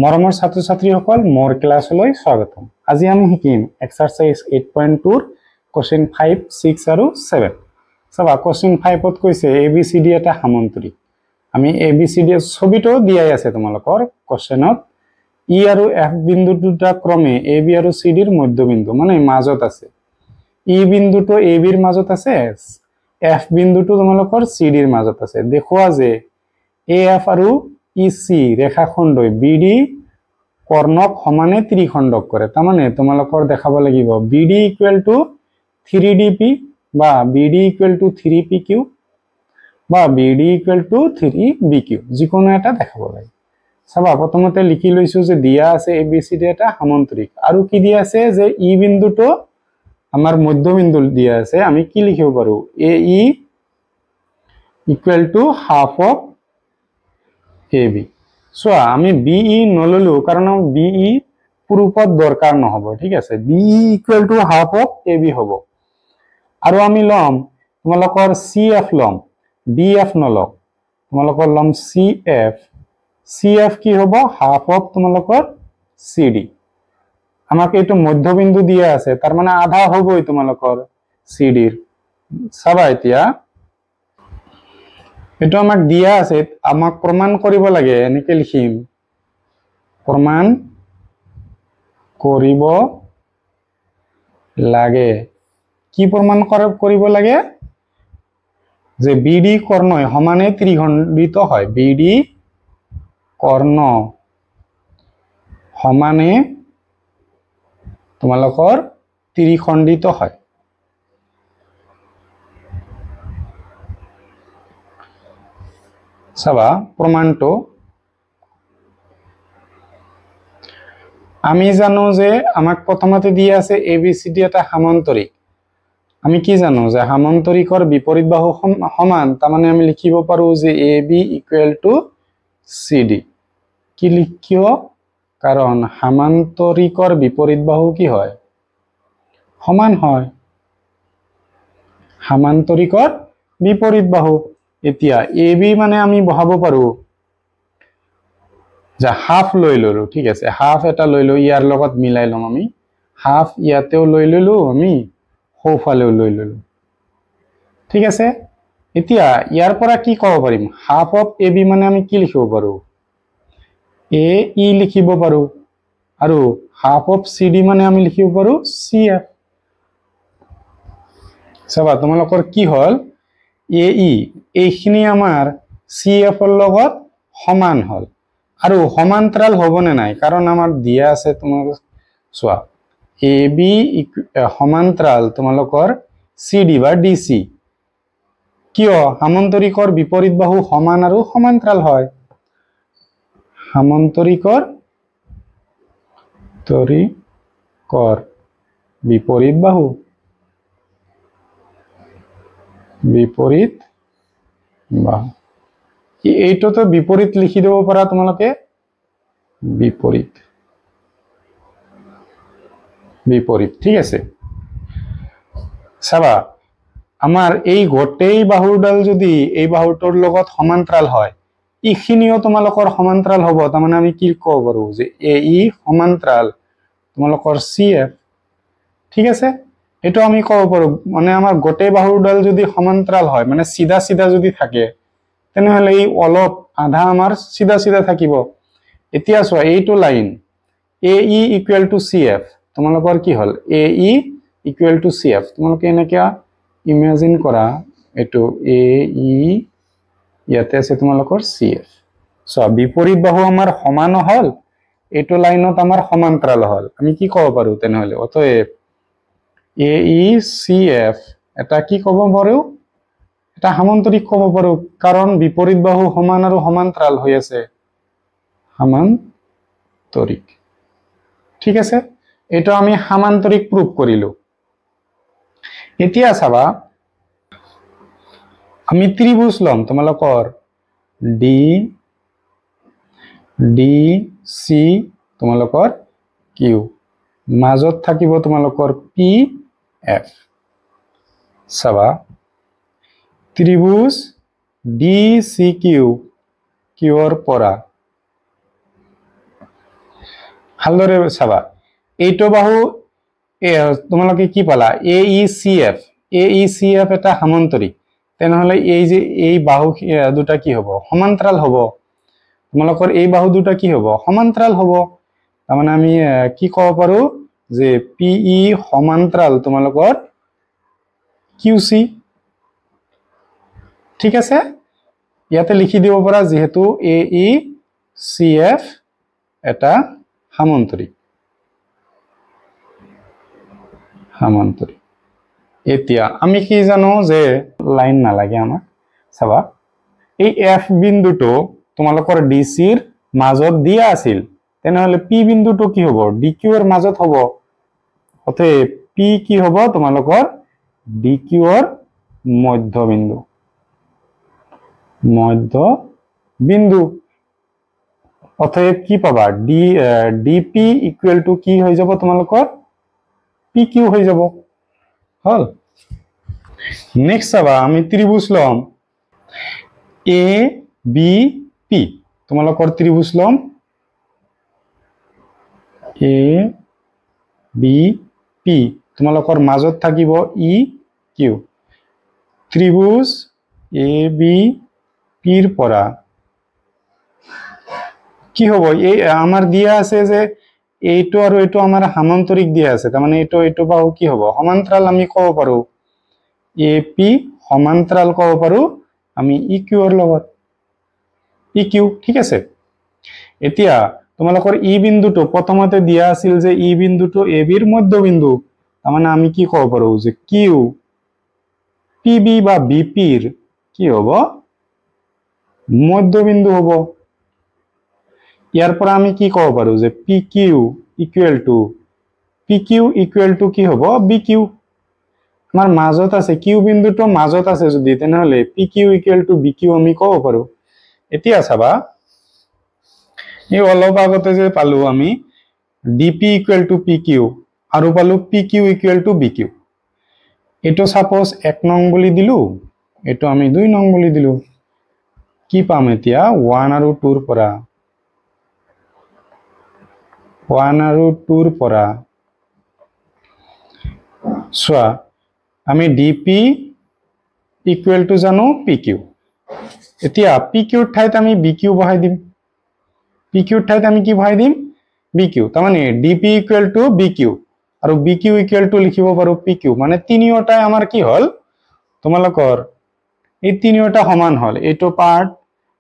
মৰমৰ ছাত্ৰ ছাত্ৰীসকল মোৰ ক্লাছলৈ স্বাগতম। আজি আমি শিকিম এক্সাৰসাইজ 8.2 ৰ কোৱেশ্চন 5, 6 আৰু 7। চাবা কোৱেশ্চন 5 ত কৈছে ABCD এটা সামন্তৰিক। আমি ABCD ছবিটো দিয়াই আছে তোমালোকৰ কোৱেশ্চনত। E আৰু F বিন্দু দুটা ক্ৰমে AB আৰু CD ৰ মধ্যবিন্দু মানে মাজত আছে। E বিন্দুটো AB ৰ মাজত আছে, F বিন্দুটো তোমালোকৰ CD ৰ মাজত আছে। দেখুৱা যে AF আৰু EC ৰেখাখণ্ডই BD কৰ্ণক সমানে ত্ৰিখণ্ডক কৰে। তাৰমানে তোমালোকৰ দেখাব লাগিব BD = 3DP বা BD = 3PQ বা BD = 3BQ যিকোনো এটা দেখাব লাগে। চাবা প্ৰথমতে লিখি লৈছো যে দিয়া আছে ABCD এটা সামন্তৰিক আৰু কি দিয়া আছে যে E বিন্দুটো আমাৰ মধ্যবিন্দু দিয়া আছে। আমি কি লিখিব পাৰো AE = half of AB। চোৱা আমি BE নললো কাৰণ BE পুৰুপদ দৰকাৰ নহব, ঠিক আছে। BE = half of AB হ'ব। আৰু আমি লম তোমালোকৰ CF লম, DF নলম, তোমালোকৰ লম CF। CF কি হ'ব half of তোমালোকৰ CD। আমাক এইটো মধ্যবিন্দু দিয়া আছে, তাৰ মানে আধা হ'বই তোমালোকৰ CD ৰ। চাবা এতিয়া এইটো আমাক দিয়া আছে, আমাক প্ৰমাণ কৰিব লাগে। এনেকে লিখিম প্ৰমাণ কৰিব লাগে। কি প্ৰমাণ কৰিব লাগে যে BD কৰ্ণই সমানে ত্ৰিখণ্ডিত হয়। BD কৰ্ণ সমানে তোমালোকৰ ত্ৰিখণ্ডিত হয়। চাবা প্ৰমাণটো আমি জানো যে আমাক প্ৰথমতে দিয়া আছে ABCD এটা সামন্তৰিক। আমি কি জানো যে সামন্তৰিকৰ বিপৰীত বাহু সমান, তাৰমানে আমি লিখিব পাৰো যে AB = CD। কি লিখিব কাৰণ সামান্তৰিকৰ বিপৰীত বাহু কি হয় সমান হয়। সামান্তৰিকৰ বিপৰীত বাহু। এতিয়া AB মানে আমি বহাব পাৰো যে হাফ লৈ ললো, ঠিক আছে। হাফ এটা লৈ ললো, ইয়াৰ লগত মিলাই লম আমি। হাফ ইয়াতেও লৈ ললো, আমি সোঁফালেও লৈ ললো, ঠিক আছে। এতিয়া ইয়াৰ পৰা কি ক'ব পাৰিম হাফ অফ AB মানে আমি কি লিখিব পাৰো AE লিখিব পাৰো আৰু হাফ অফ CD মানে আমি লিখিব পাৰো CF। চাবা তোমালোকৰ কি হল AE এইখিনি আমাৰ CF ৰ লগত সমান হল আৰু সমান্তৰাল হ'বনে নাই কাৰণ আমাৰ দিয়া আছে তোমালোকৰ চোৱা AB সমান্তৰাল তোমালোকৰ CD বা DC। কিয় সামান্তৰিকৰ বিপৰীত বাহু সমান আৰু সমান্তৰাল হয়। সামান্তৰিকৰ বিপৰীত বাহু এইটোতো বিপৰীত লিখি দিব পাৰা তোমালোকে বিপৰীত, ঠিক আছে। চাবা আমাৰ এই গোটেই বাহুডাল যদি এই বাহুটোৰ লগত সমান্তৰাল হয়, এইখিনিও তোমালোকৰ সমান্তৰাল হ'ব। তাৰমানে আমি কি ক'ব পাৰো যে AE সমান্তৰাল তোমালোকৰ CF, ঠিক আছে। এইটো আমি ক'ব পাৰো মানে আমাৰ গোটেই বাহুডাল যদি সমান্তৰাল হয় মানে চিধা চিধা যদি থাকে তেনেহলে এই অলপ আধা আমাৰ চিধা চিধা থাকিব। এতিয়া চোৱা এইটো লাইন AE = CF, তোমালোকৰ কি হল AE = CF। তোমালোকে এনেকে ইমাজিন কৰা এইটো AE ইয়াতে আছে তোমালোকৰ CF। চোৱা বিপৰীত বাহু আমাৰ সমান হল, এইটো লাইনত আমাৰ সমান্তৰাল হল। আমি কি ক'ব পাৰো তেনেহলে অতএব AE CF এটা কি ক'ব পাৰো এটা সামান্তৰিক ক'ব পাৰো কাৰণ বিপৰীত বাহু সমান আৰু সমান্তৰাল হৈ আছে। সামান্তৰিক, ঠিক আছে। এইটো আমি সামান্তৰিক প্ৰুভ কৰিলো। এতিয়া চাবা আমি ত্ৰিভুজ লম তোমালোকৰ DC তোমালোকৰ Q, মাজত থাকিব তোমালোকৰ PF। চাবা ত্ৰিভুজ DCQ কিউৰ পৰা ভালদৰে চাবা এইটো বাহু তোমালোকে কি পালা AECF AECF এটা সামান্তৰিক তেনেহলে এই যে এই বাহু দুটা কি হ'ব সমান্তৰাল হ'ব তোমালোকৰ এই বাহু দুটা কি হ'ব সমান্তৰাল হ'ব তাৰমানে আমি কি ক'ব পাৰো যে PE সমান্তৰাল তোমালোকৰ QC ঠিক আছে ইয়াতে লিখি দিব পাৰা যেহেতু AECF এটা সামান্তৰিক এতিয়া আমি কি জানো যে লাইন নালাগে আমাক চাবা এই F বিন্দুটো তোমালোকৰ DC ৰ মাজত দিয়া আছিল তেনেহলে P বিন্দুটো কি হ'ব DQ ৰ মাজত হ'ব অতে P কি হ'ব তোমালোকৰ DQ ৰ মধ্যবিন্দু অতএব কি পাবা DP ইকুয়াল টু কি হৈ যাব তোমালোকৰ PQ হৈ যাব হল নেক্সট চাবা আমি ত্ৰিভুজ লম ABP তোমালোকৰ ত্ৰিভুজ লম ABP তোমালোকৰ মাজত থাকিব EQ ত্ৰিভুজ ABP ৰ পৰা কি হ'ব এই আমাৰ দিয়া আছে যে এইটো আৰু এইটো আমাৰ সামান্তৰিক দিয়া আছে তাৰ মানে এইটো বাহু কি হ'ব সমান্তৰাল আমি ক'ব পাৰো AP সমান্তৰাল ক'ব পাৰো আমি EQ ৰ লগত EQ ঠিক আছে এতিয়া তোমালোকৰ E বিন্দুটো প্ৰথমতে দিয়া আছিল যে E বিন্দুটো AB ৰ মধ্যবিন্দু তাৰ মানে আমি কি ক'ব পাৰো যে Q PB বা BP ৰ কি হ'ব মধ্যবিন্দু হ'ব ইয়াৰ পৰা আমি কি ক'ব পাৰো যে PQ ইকুৱেল টু কি হ'ব BQ আমাৰ মাজত আছে Q বিন্দুটো মাজত আছে যদি তেনেহলে PQ ইকুৱেল টু BQ আমি ক'ব পাৰো এতিয়া চাবা এই অলপ আগতে যে পালো আমি DP ইকুৱেল টু PQ আৰু পালো PQ ইকুৱেল টু BQ এটো সাপোজ 1 নং বুলি দিলু এটো আমি 2 নং বুলি দিলু কি পাম এতিয়া 1 আৰু 2 ৰ পৰা 1 আৰু 2 ৰ পৰা সোৱা আমি DP ইকুৱেল টু জানো PQ এতিয়া PQ ৰ ঠাইত আমি BQ বহাই দিম PQ ৰ ঠাইত আমি কি বহাই দিম BQ তাৰ মানে DP ইকুৱেল টু BQ আৰু BQ ইকুৱেল টু লিখিব পাৰো PQ মানে তিনিওটাই আমাৰ কি হল তোমালোকৰ এই তিনিওটা সমান হল এটো পাৰ্ট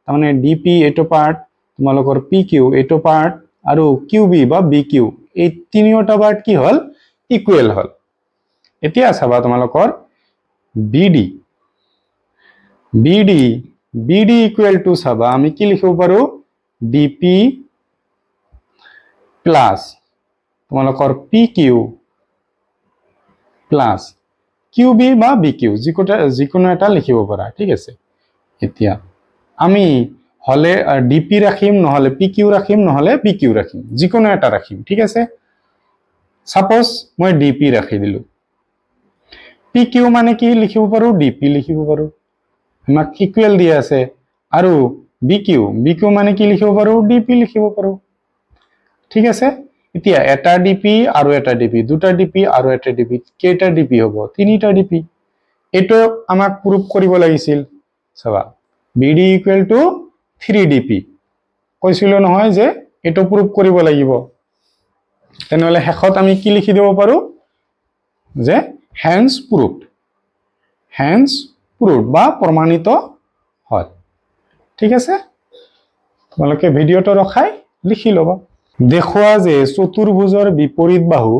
তাৰ মানে DP এটো পাৰ্ট তোমালোকৰ PQ এটো পাৰ্ট আৰু QB বা BQ এই তিনিওটা পাৰ্ট কি হল ইকুৱেল হল এতিয়া চাবা তোমালোকৰ BD ইকুৱেল টু চাবা আমি কি লিখিব পাৰো DP প্লাস তোমালোকৰ PQ প্লাস QB বা BQ যিকোনো এটা লিখিব পাৰা ঠিক আছে এতিয়া আমি হলে DP ৰাখিম নহলে PQ ৰাখিম নহলে BQ ৰাখিম যিকোনো এটা ৰাখিম ঠিক আছে সাপোজ মই DP ৰাখি দিলু PQ মানে কি লিখিব পাৰো DP লিখিব পাৰো আমাক ইকুৱেল দিয়া আছে আৰু BQ মানে কি লিখিব পাৰো DP লিখিব পাৰো ঠিক আছে এতিয়া এটা DP আৰু এটা DP দুটা DP আৰু এটা DP কেইটা DP হ'ব তিনিটা DP এটো আমাক প্ৰুফ কৰিব লাগিছিল চাবা BD ইকুৱেল টু 3DP কৈছিল নহয় যে এটো প্ৰুফ কৰিব লাগিব তেনেহলে হেখত আমি কি লিখি দিব পাৰো যে hence proved বা প্ৰমাণিত হয় ঠিক আছে তোমালোকে ভিডিওটো ৰখাই লিখি লবা দেখুৱা যে চতুৰ্ভুজৰ বিপৰীত বাহু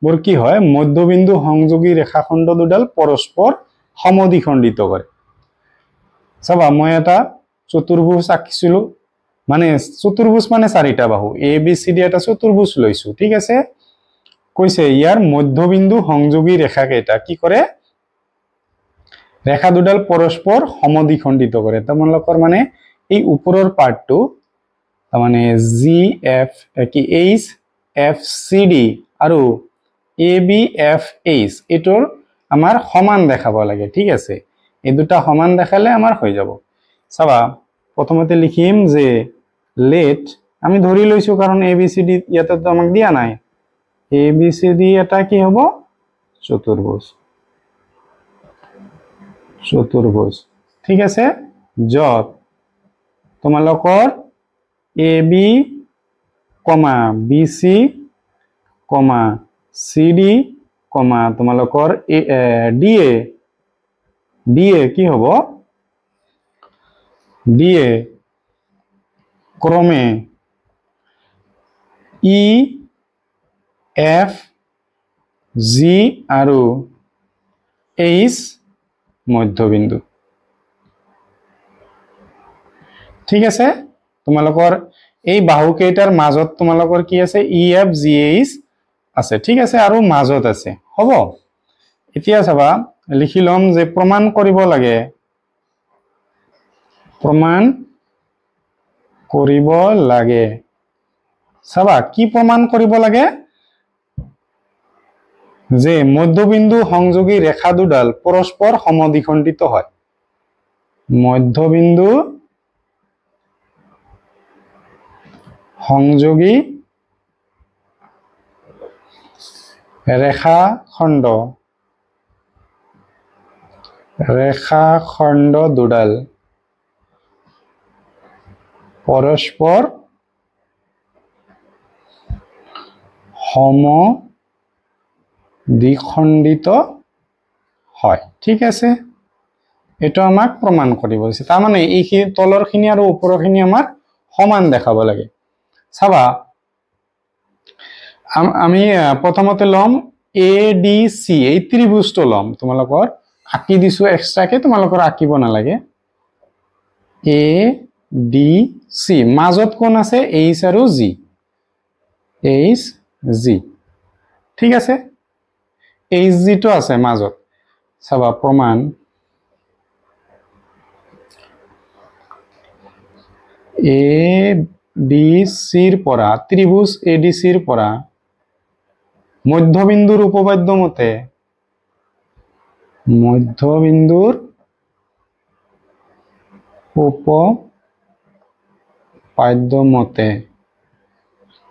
বৰ কি হয় মধ্যবিন্দু সংযোগী ৰেখাখণ্ড দুডাল পৰস্পৰ সমদ্বিখণ্ডিত কৰে চাবা মই এটা চতুৰ্ভুজ আঁকিছিলো মানে চতুৰ্ভুজ মানে চাৰিটা বাহু ABCD এটা চতুৰ্ভুজ লৈছো ঠিক আছে কৈছে ইয়াৰ মধ্যবিন্দু সংযোগী ৰেখা কেইটা কি কৰে ৰেখা দুডাল পৰস্পৰ সমদ্বিখণ্ডিত কৰে তোমালোকৰ মানে এই ওপৰৰ পাৰ্টটো মানে GF কি HFCD আৰু ABFH এটোৰ আমাৰ সমান দেখাব লাগে ঠিক আছে এই দুটা সমান দেখালে আমাৰ হৈ যাব চাবা প্ৰথমতে লিখিম যে let আমি ধৰি লৈছো কাৰণ ABCD ইয়াতে তো আমাক দিয়া নাই ABCD এটা কি হ'ব চতুৰ্ভুজ চতুৰ্ভুজ ঠিক আছে যত তোমালোকৰ AB, BC, CD, তোমালোকৰ DA কি হ'ব DA ক্ৰমে E, F, G আৰু H মধ্যবিন্দু ঠিক আছে তোমালোকৰ এই বাহু কেইটাৰ মাজত তোমালোকৰ কি আছে EF GH আছে ঠিক আছে আৰু মাজত আছে হ'ব এতিয়া চাবা লিখি লম যে প্ৰমাণ কৰিব লাগে চাবা কি প্ৰমাণ কৰিব লাগে যে মধ্যবিন্দু সংযোগী ৰেখা দুডাল পৰস্পৰ সমদ্বিখণ্ডিত হয় মধ্যবিন্দু সংযোগী ৰেখাখণ্ড দুডাল পৰস্পৰ সমদ্বিখণ্ডিত হয় ঠিক আছে এটো আমাক প্ৰমাণ কৰিব দিছে তাৰ মানে এই তলৰখিনি আৰু ওপৰখিনি আমাৰ সমান দেখাব লাগে চাবা আমি প্ৰথমতে লম ADC এই ত্ৰিভুজটো লম তোমালোকৰ আঁকি দিছো এক্সট্ৰাকে তোমালোকৰ আঁকিব নালাগে ADC মাজত কোন আছে H আৰু G HG ঠিক আছে HG টো আছে মাজত চাবা প্ৰমাণ ADC ৰ পৰা ত্ৰিভুজ ADC ৰ পৰা মধ্যবিন্দুৰ উপপাদ্য মতে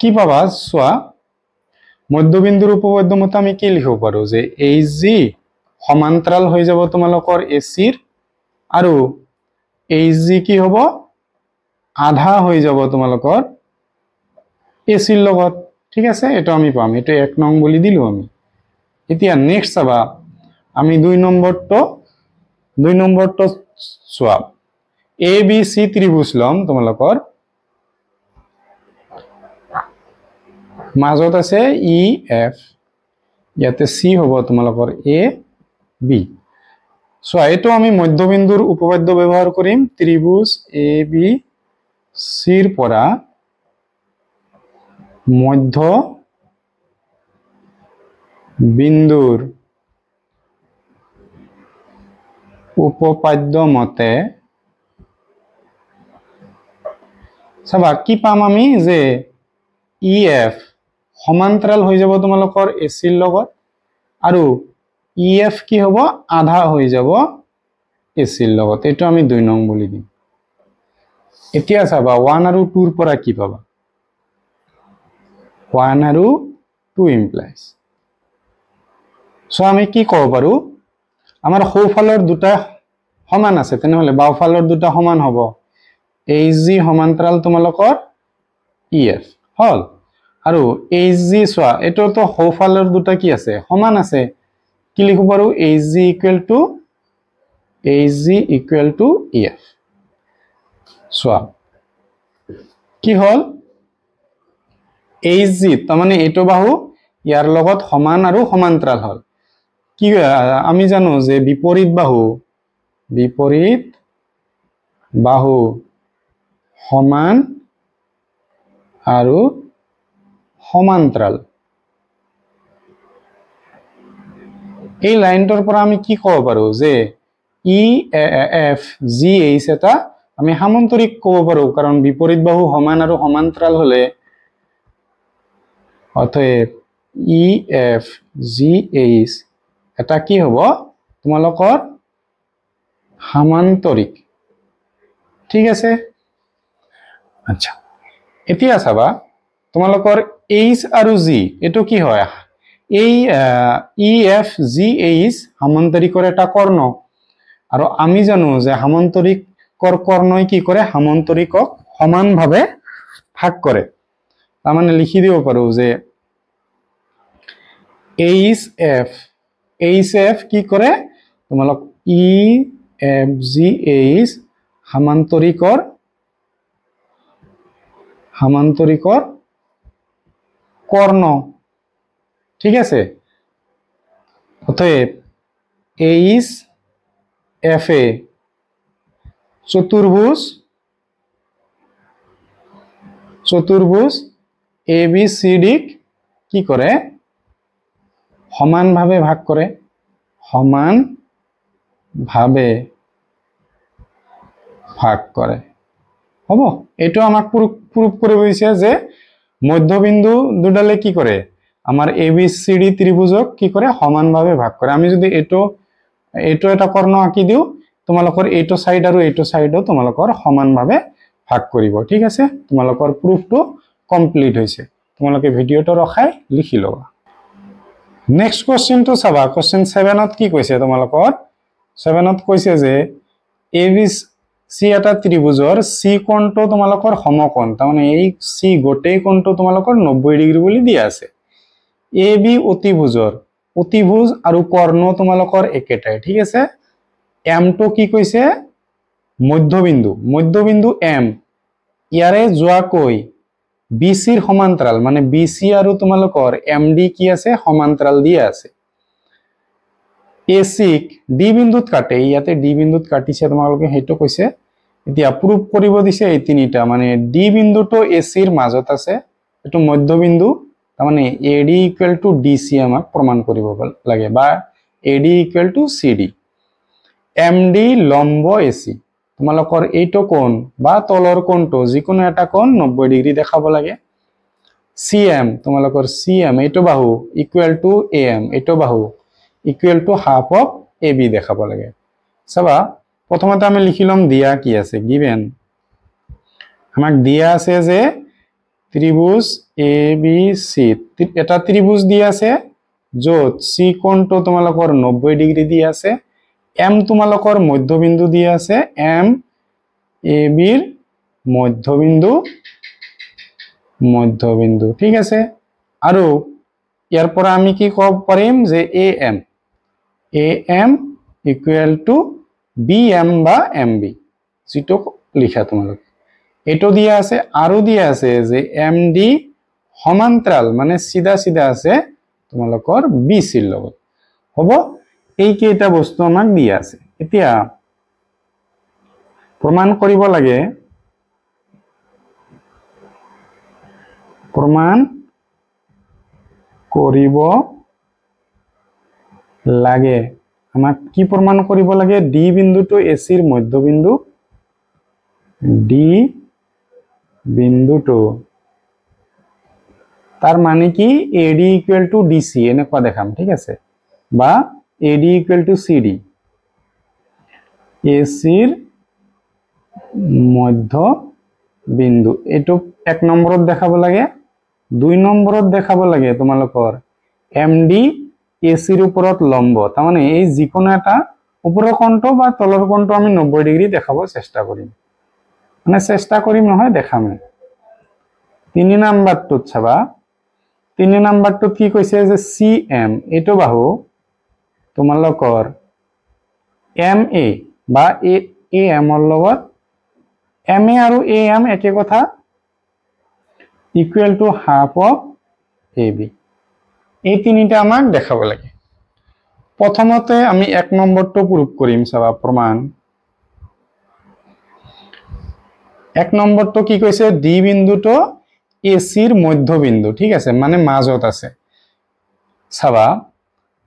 কি পাবা চোৱা মধ্যবিন্দুৰ উপপাদ্য মতে আমি কি লিখিব পাৰো যে HG সমান্তৰাল হৈ যাব তোমালোকৰ AC ৰ আৰু HG কি হ'ব আধা হৈ যাব তোমালোকৰ AC ৰ লগত ঠিক আছে এটো আমি পাম এটো 1 নং বুলি দিলো আমি এতিয়া নেক্সট চাবা আমি 2 নম্বৰটো চোৱা ABC ত্ৰিভুজ লম তোমালোকৰ মাজত আছে EF ইয়াতে C হ'ব তোমালোকৰ AB চোৱা এটো আমি মধ্যবিন্দুৰ উপপাদ্য ব্যৱহাৰ কৰিম ত্ৰিভুজ ABC ৰ পৰা মধ্যবিন্দুৰ উপপাদ্য মতে চাবা কি পাম আমি যে EF সমান্তৰাল হৈ যাব তোমালোকৰ AC ৰ লগত আৰু EF কি হ'ব আধা হৈ যাব AC ৰ লগত এটো আমি 2 নং বুলি দিম এতিয়া চাবা 1 আৰু 2 ৰ পৰা কি পাবা 1 আৰু 2 implies সো আমি কি ক'ব পাৰো আমাৰ সোঁফালৰ দুটা সমান আছে তেনেহলে বাওঁফালৰ দুটা সমান হ'ব HG সমান্তৰাল তোমালোকৰ EF হল আৰু HG চোৱা এটো তো সোঁফালৰ দুটা কি আছে সমান আছে কি লিখিব পাৰো HG equal to EF চোৱা কি হল HG তাৰ মানে এটো বাহু ইয়াৰ লগত সমান আৰু সমান্তৰাল হল কি আমি জানো যে বিপৰীত বাহু সমান আৰু সমান্তৰাল এই লাইনটোৰ পৰা আমি কি ক'ব পাৰো যে EF GH এটা আমি সামান্তৰিক ক'ব পাৰো কাৰণ বিপৰীত বাহু সমান আৰু সমান্তৰাল হলে অতএব EF GH এটা কি হ'ব তোমালোকৰ সামান্তৰিক ঠিক আছে আচ্ছা এতিয়া চাবা তোমালোকৰ এইচ আৰু জি এটো কি হয় এই ই এফ জি এইচ সামান্তৰিকৰ এটা কৰ্ণ আৰু আমি জানো যে সামান্তৰিকৰ কৰ্ণই কি কৰে সামান্তৰিকক সমানভাৱে ভাগ কৰে তাৰ মানে লিখি দিব পাৰো যে এইচ এফ কি কৰে তোমালোক ই এফ জি এইচ সামান্তৰিকৰ কৰ্ণ ঠিক আছে অতএব এইচ এফ এ চতুর্ভুজ এ বি সি ডি কি করে সমানভাবে ভাগ করে হব এটো আমাক প্রুফ করে দিছে যে মধ্যবিন্দু দুডালে কি করে আমার এ বি সি ডি ত্রিভুজক কি করে সমানভাবে ভাগ করে আমি যদি এটো এটা কর্ণ আঁকি দিও তোমালোকৰ এইটো সাইড আৰু এইটো সাইডও তোমালোকৰ সমানভাৱে ভাগ কৰিব ঠিক আছে তোমালোকৰ প্ৰুফটো কমপ্লিট হৈছে তোমালোকে ভিডিওটো ৰখাই লিখি লবা নেক্সট কোশ্চেনটো চাবা কোশ্চেন 7 ত কি কৈছে তোমালোকৰ 7 ত কৈছে যে এ বি সি এটা ত্ৰিভুজৰ সি কোণটো তোমালোকৰ সমকোণ তাৰ মানে এই সি গোটেই কোণটো তোমালোকৰ 90 ডিগ্ৰী বুলি দিয়া আছে এ বি অতিভুজ আৰু কৰ্ণ তোমালোকৰ একেটাই ঠিক আছে এম তো কি কৈছে মধ্যবিন্দু এম ইয়াৰে যোৱা কৈ বিসিৰ সমান্তৰাল মানে বিসি আৰু তোমালোকৰ এমডি কি আছে সমান্তৰাল দিয়া আছে এসিক ডি বিন্দুত কাটে ইয়াতে ডি বিন্দুত কাটিছে তোমালোকে হেটো কৈছে এতিয়া প্রুফ কৰিব দিছে এই তিনিটা মানে ডি বিন্দুটো এসিৰ মাজত আছে এটো মধ্যবিন্দু তাৰ মানে এডি ইকুৱেল টু ডিসি আমাক প্ৰমাণ কৰিব লাগে বা AD equal to CD MD লম্ব এসি তোমালোকৰ এইটো কোণ বা তলৰ কোণটো যিকোনো এটা কোণ 90 ডিগ্ৰী দেখাব লাগে সিএম তোমালোকৰ সিএম এইটো বাহু ইকুৱেল টু এএম এইটো বাহু equal to half of AB দেখাব লাগে চাবা প্ৰথমতে আমি লিখিলম দিয়া কি আছে গিভেন আমাক দিয়া আছে যে ত্রিভুজ এ বি সি এটা ত্রিভুজ দিয়া আছে যত সি কোণটো তোমালোকৰ 90 ডিগ্ৰী দিয়া আছে এম তোমালোকৰ মধ্যবিন্দু দিয়া আছে এম এ বিৰ মধ্যবিন্দু ঠিক আছে আৰু ইয়াৰ পৰা আমি কি ক'ব পাৰিম যে A M equal to B M বা এম বি যেটো লিখা তোমালোক এটো দিয়া আছে আৰু দিয়া আছে যে এম ডি সমান্তৰাল মানে সিধা আছে তোমালোকৰ বি সিৰ লগত হ'ব এই কেইটা বস্তু আমাক দিয়া আছে এতিয়া প্ৰমাণ কৰিব লাগে আমাক কি প্ৰমাণ কৰিব লাগে ডি বিন্দুটো এসিৰ মধ্যবিন্দু ডি বিন্দুটো তাৰ মানে কি এডি ইকুয়াল টু ডিসি এনেকুৱা দেখাম ঠিক আছে বা এডি ইকুয়াল টু সিডি এসিৰ মধ্যবিন্দু এটো 1 নম্বৰত দেখাব লাগে 2 নম্বৰত দেখাব লাগে তোমালোকৰ এমডি এসিৰ ওপৰত লম্ব তাৰ মানে এই যিকোনো এটা ওপৰৰ কোণটো বা তলৰ কোণটো আমি 90 ডিগ্ৰী দেখাব চেষ্টা কৰিম মানে চেষ্টা কৰিম নহয় দেখাম 3 নম্বৰটোত চাবা 3 নম্বৰটোত কি কৈছে যে সিএম এটো বাহু তোমালোকৰ এম এ বা এ এম ৰ লগত এম এ আৰু এ এম একে কথা equal to half of A B এই তিনিটা আমাক দেখাব লাগে প্ৰথমতে আমি 1 নম্বৰটো প্ৰুফ কৰিম চাবা প্ৰমাণ 1 নম্বৰটো কি কৈছে ডি বিন্দুটো এসিৰ মধ্যবিন্দু ঠিক আছে মানে মাজত আছে চাবা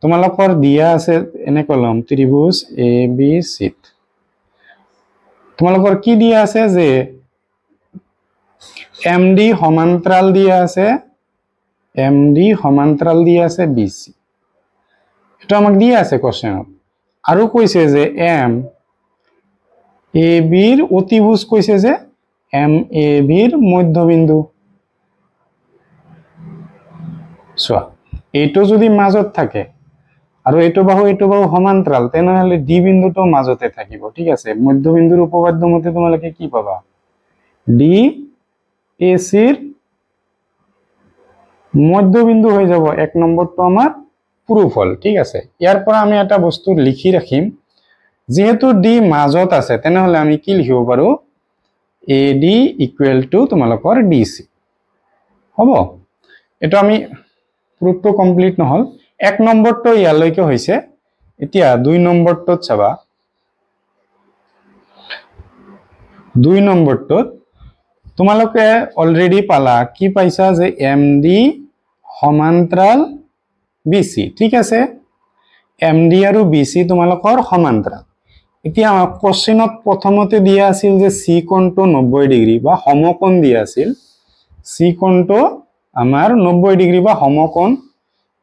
তোমালোকৰ দিয়া আছে এনে কলম ত্ৰিভুজ এ বি সি তোমালোকৰ কি দিয়া আছে যে এমডি সমান্তৰাল দিয়া আছে বিসি এটা আমাক দিয়া আছে কোশ্চেনত আৰু কৈছে যে এম এ বিৰ অতিভুজ কৈছে যে এম এ বিৰ মধ্যবিন্দু চোৱা এইটো যদি মাজত থাকে আৰু এইটো বাহু সমান্তৰাল তেনেহলে ডি বিন্দুটো মাজতে থাকিব ঠিক আছে মধ্যবিন্দুৰ উপপাদ্য মতে তোমালোকে কি পাবা ডি এ সিৰ মধ্যবিন্দু হৈ যাব এক নম্বৰটো আমাৰ প্ৰুফ হল ঠিক আছে ইয়াৰ পৰা আমি এটা বস্তু লিখি ৰাখিম যেহেতু ডি মাজত আছে তেনেহলে আমি কি লিখিব পাৰো AD ইকুৱেল টু তোমালোকৰ DC হ'ব এটা আমি প্ৰুফটো কমপ্লিট নহল এক নম্বৰটো ইয়ালৈকে হৈছে এতিয়া দুই নম্বৰটোত চাবা দুই নম্বৰটোত তোমালোকে অলৰেডি পালা কি পাইছা যে MD সমান্তৰাল BC ঠিক আছে MD আৰু BC তোমালোকৰ সমান্তৰাল এতিয়া কোশ্চেনত প্ৰথমতে দিয়া আছিল যে C কোণটো 90 ডিগ্ৰী বা সমকোণ দিয়া আছিল C কোণটো আমাৰ 90 ডিগ্ৰী বা সমকোণ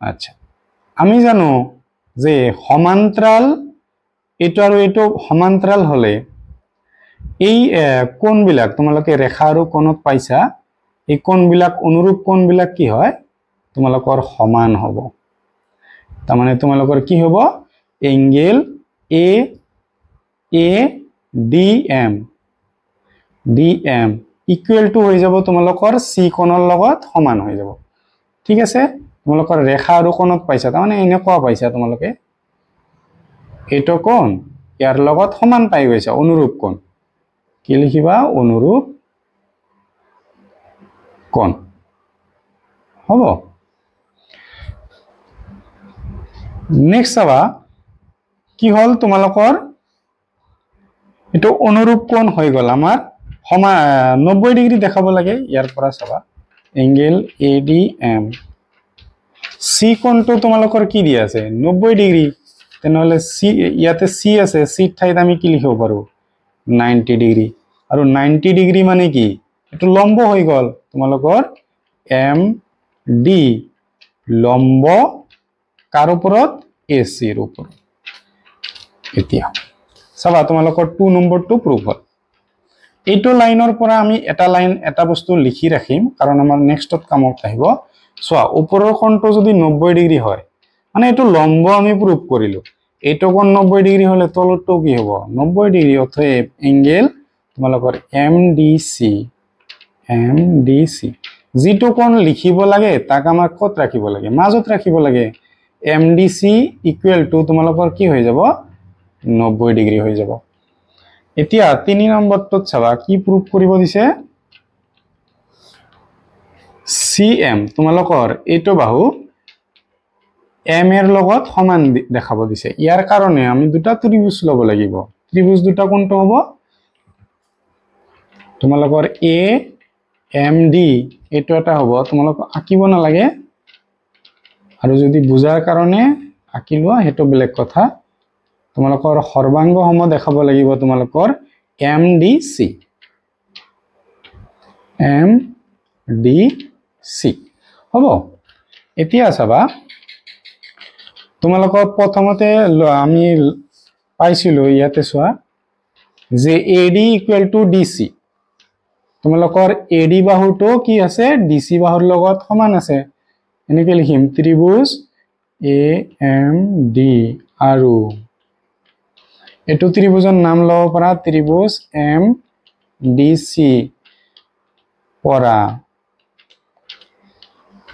আচ্ছা আমি জানো যে সমান্তৰাল এটো আৰু এটো সমান্তৰাল হলে এই কোণবিলাক তোমালোকে ৰেখা আৰু কোণত পাইছা এই কোণবিলাক অনুৰূপ কোণবিলাক কি হয় তোমালোকৰ সমান হ'ব তাৰ মানে তোমালোকৰ কি হ'ব এংগেল ADM ইকুৱেল টু হৈ যাব তোমালোকৰ C কোণৰ লগত সমান হৈ যাব ঠিক আছে তোমালোকৰ ৰেখা আৰু কোণত পাইছা তাৰ মানে এনেকুৱা পাইছা তোমালোকে এটো কোণ ইয়াৰ লগত সমান পাই গৈছা অনুৰূপ কোণ কি লিখিবা অনুৰূপ কোণ হ'ব নেক্সট চাবা কি হল তোমালোকৰ এটো অনুৰূপ কোণ হৈ গল আমাৰ 90 ডিগ্ৰী দেখাব লাগে ইয়াৰ পৰা চাবা এংগেল ADM C কোণটো তোমালোকৰ কি দিয়া আছে 90 ডিগ্ৰী তেনেহলে C ইয়াতে C আছে C ঠাইত আমি কি লিখিব পাৰো 90 ডিগ্ৰী আৰু 90 ডিগ্ৰী মানে কি এটো লম্ব হৈ গল তোমালোকৰ MD লম্ব কাৰ ওপৰত AC ৰ ওপৰত এতিয়া চাবা তোমালোকৰ 2 নম্বৰটো প্ৰুফ হল এইটো লাইনৰ পৰা আমি এটা বস্তু লিখি ৰাখিম কাৰণ আমাৰ নেক্সটত কামত আহিব চোৱা ওপৰৰ কোণটো যদি 90 ডিগ্ৰী হয় মানে এটো লম্ব আমি প্ৰুফ কৰিলো এইটো কোণ 90 ডিগ্ৰী হলে তলটো কি হ'ব 90 ডিগ্ৰী অতএব এংগেল তোমালোকৰ MDC যেটো কোণ লিখিব লাগে তাক আমাৰ কত ৰাখিব লাগে মাজত ৰাখিব লাগে MDC ইকুৱেল টু তোমালোকৰ কি হৈ যাব 90 ডিগ্ৰী হৈ যাব এতিয়া 3 নম্বৰটোত চাবা কি প্ৰুফ কৰিব দিছে CM তোমালোকৰ এইটো বাহু M এৰ লগত সমান দেখাব দিছে ইয়াৰ কাৰণে আমি দুটা ত্ৰিভুজ লব লাগিব ত্ৰিভুজ দুটা কোনটো হ'ব তোমালোকৰ AMD এইটো এটা হ'ব তোমালোক আঁকিব না লাগে আৰু যদি বুজাৰ কাৰণে আঁকি লোৱা হেতু বেলেগ কথা তোমালোকৰ সৰ্বাংগ সম দেখাব লাগিব তোমালোকৰ MDC হ'ব এতিয়া চাবা তোমালোকৰ প্ৰথমতে আমি পাইছিলো ইয়াতে চোৱা যে AD ইকুৱেল টু DC তোমালোকৰ AD বাহুটো কি আছে DC বাহুৰ লগত সমান আছে এনেকৈ লিখিম ত্ৰিভুজ AMD আৰু এটো ত্ৰিভুজৰ নাম লব পৰা ত্ৰিভুজ MDC পৰা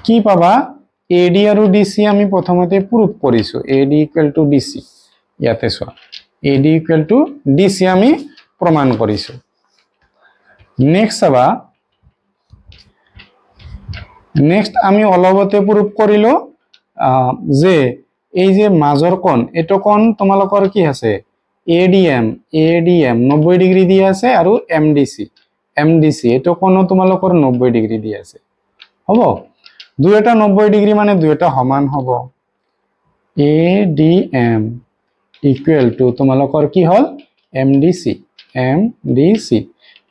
কি পাবা AD আৰু DC আমি প্ৰথমতে প্ৰুফ কৰিছো AD ইকুৱেল টু DC ইয়াতে চোৱা AD ইকুৱেল টু DC আমি প্ৰমাণ কৰিছো নেক্সট চাবা নেক্সট আমি অলপতে প্ৰুফ কৰিলো যে এই যে মাজৰ কোণ এটো কোণ তোমালোকৰ কি আছে ADM 90 ডিগ্ৰী দিয়া আছে আৰু MDC এটো কোণো তোমালোকৰ 90 ডিগ্ৰী দিয়া আছে হ'ব দুইটা 90 ডিগ্ৰী মানে দুইটা সমান হ'ব ADM ইকুৱেল টু তোমালোকৰ কি হল MDC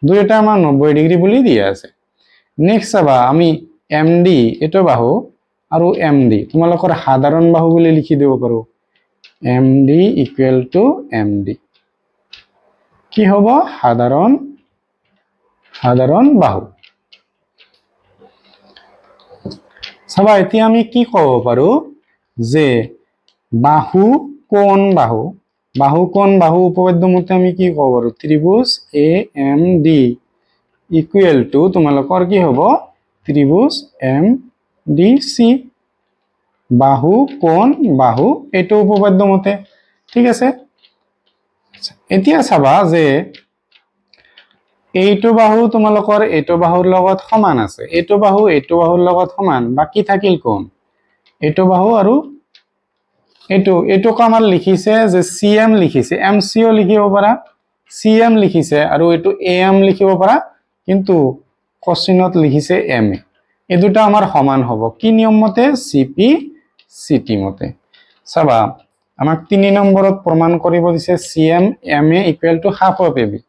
দুইটা আমাৰ 90 ডিগ্ৰী বুলি দিয়া আছে নেক্সট চাবা আমি MD এটো বাহু আৰু MD তোমালোকৰ সাধাৰণ বাহু বুলি লিখি দিব পাৰো MD ইকুৱেল টু MD কি হ'ব সাধাৰণ বাহু চাবা এতিয়া আমি কি ক'ব পাৰো যে বাহু কোণ বাহু বাহু কোণ বাহু উপপাদ্য মতে আমি কি ক'ব পাৰো ত্ৰিভুজ A M D equal to তোমালোকৰ কি হ'ব ত্ৰিভুজ এম ডি সি বাহু কোণ বাহু এইটো উপপাদ্য মতে ঠিক আছে এতিয়া চাবা যে এইটো বাহু তোমালোকৰ এইটো বাহুৰ লগত সমান আছে এইটো বাহুৰ লগত সমান বাকি থাকিল কোণ এইটো বাহু আৰু এইটো আমাৰ লিখিছে যে সিএম লিখিছে এমসিও লিখিব পাৰা সিএম লিখিছে আৰু এইটো এএম লিখিব পাৰা কিন্তু কোশ্চিনত লিখিছে এমএ এই দুটা আমাৰ সমান হ'ব কি নিয়ম মতে সিপি সিটি মতে চাবা আমাক 3 নম্বৰত প্ৰমাণ কৰিব দিছে CM MA equal to half of AB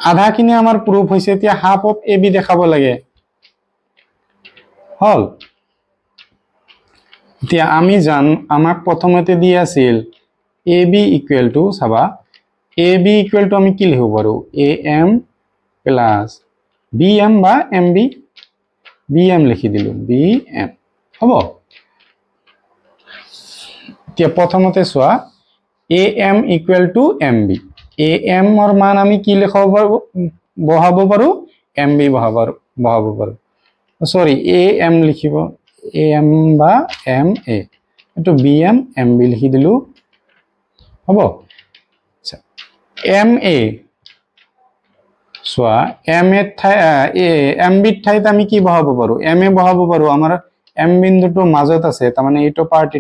আধা কিনে আমাৰ প্ৰুফ হৈছে এতিয়া হাফ অফ এবি দেখাব লাগে হল এতিয়া আমি জান আমাক প্ৰথমতে দি আছিল এবি ইকুৱেল টু চাবা এবি ইকুৱেল টু আমি কি লিখিব পাৰো এএম প্লাস বিএম বা এমবি বিএম লিখি দিলো বিএম হ'ব এতিয়া প্ৰথমতে চোৱা am equal to MB am ৰ মান আমি কি লিখাব পাৰো বহাব পাৰো এমবি বহাব পাৰো সৰি এএম লিখিব এএম বা এম এ এটো বিএম এমবি লিখি দিলো হ'ব M A soya M A MB ঠাইত আমি কি বহাব পাৰো এম এ বহাব পাৰো আমাৰ এম বিন্দুটো মাজত আছে তাৰ মানে এইটো পাৰ্ট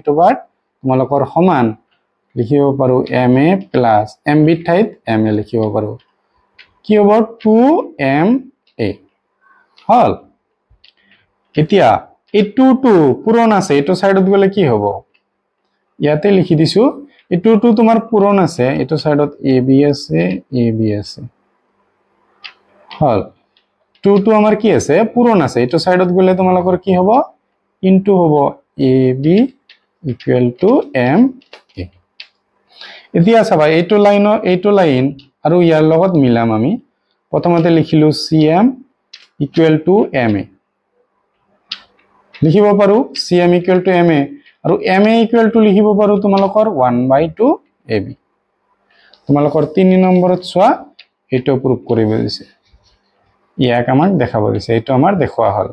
তোমালোকৰ সমান লিখিব পাৰো এম এ প্লাস এমবি ঠাইত এম এ লিখিব পাৰো কি হ'ব 2m a হল এতিয়া এইটো পূৰণ আছে এইটো সাইডত গলে কি হ'ব ইয়াতে লিখি দিছো এইটো তোমাৰ পূৰণ আছে এইটো সাইডত a b আছে হল 2 আমাৰ কি আছে পূৰণ আছে এইটো সাইডত গলে তোমালোকৰ কি হ'ব ইনটু হ'ব ab equal to m a এতিয়া চাবা এইটো লাইন আৰু ইয়াৰ লগত মিলাম আমি প্ৰথমতে লিখিলো cm ইকুৱেল টু ma লিখিব পাৰো cm ইকুৱেল টু ma আৰু ma ইকুৱেল টু লিখিব পাৰো তোমালোকৰ 1/2 ab তোমালোকৰ 3 নম্বৰত চোৱা এটো প্ৰুফ কৰিব দিছে ইয়াক আমাক দেখাব দিছে এটো আমাৰ দেখুৱা হল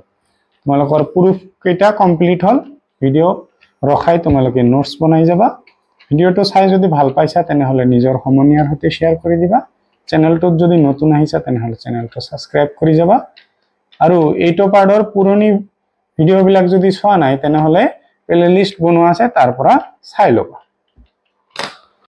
তোমালোকৰ প্ৰুফ কেইটা কমপ্লিট হল ভিডিও ৰখাই তোমালোকে নোটস বনাই যাবা ভিডিওটো চাই যদি ভাল পাইছা তেনেহলে নিজৰ সমনীয়াৰ সৈতে শেয়াৰ কৰি দিবা চেনেলটোত যদি নতুন আহিছা তেনেহলে চেনেলটো সাবস্ক্ৰাইব কৰি যাবা আৰু এইটো পাৰ্টৰ পুৰণি ভিডিও বিলাক যদি চোৱা নাই তেনেহলে প্লেলিষ্ট বনোৱা আছে তাৰ পৰা চাই লবা